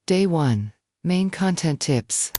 Day 1. Main content tips.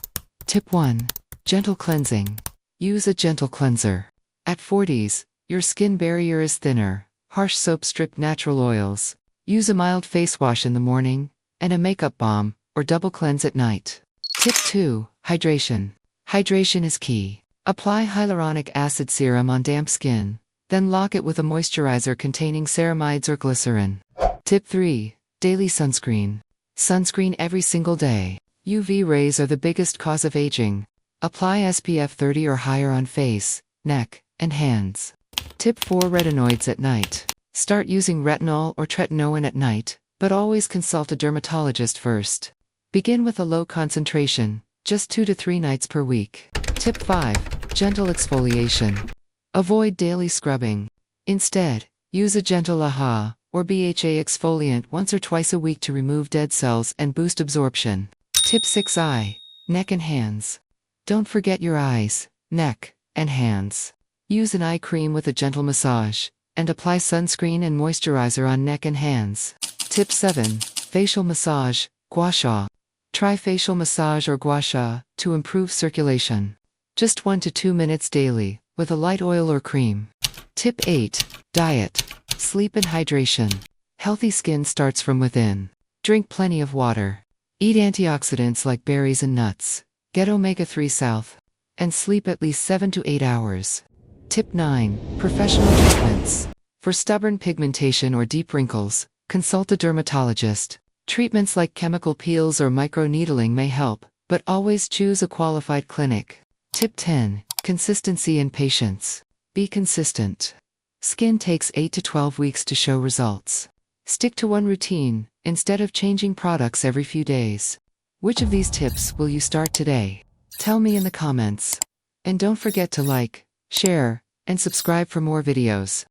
Tip 1. Gentle cleansing. Use a gentle cleanser. At 40s, your skin barrier is thinner. Harsh soaps strip natural oils. Use a mild face wash in the morning, and a makeup balm, or double cleanse at night. Tip 2. Hydration. Hydration is key. Apply hyaluronic acid serum on damp skin, then lock it with a moisturizer containing ceramides or glycerin. Tip 3. Daily sunscreen. Sunscreen every single day. UV rays are the biggest cause of aging. Apply SPF 30 or higher on face, neck, and hands. Tip 4. Retinoids at night. Start using retinol or tretinoin at night, but always consult a dermatologist first. Begin with a low concentration, just 2 to 3 nights per week. Tip 5. Gentle exfoliation. Avoid daily scrubbing. Instead, use a gentle AHA or BHA exfoliant once or twice a week to remove dead cells and boost absorption. Tip 6. Eye, neck and hands. Don't forget your eyes, neck, and hands. Use an eye cream with a gentle massage, and apply sunscreen and moisturizer on neck and hands. Tip 7. Facial massage, gua sha. Try facial massage or gua sha to improve circulation. Just 1 to 2 minutes daily, with a light oil or cream. Tip 8. Diet, sleep and hydration. Healthy skin starts from within. Drink plenty of water. Eat antioxidants like berries and nuts. Get omega-3 south. And sleep at least 7 to 8 hours. Tip 9. Professional treatments. For stubborn pigmentation or deep wrinkles, consult a dermatologist. Treatments like chemical peels or microneedling may help, but always choose a qualified clinic. Tip 10. Consistency and patience. Be consistent. Skin takes 8 to 12 weeks to show results. Stick to one routine, instead of changing products every few days. Which of these tips will you start today? Tell me in the comments. And don't forget to like, share, and subscribe for more videos.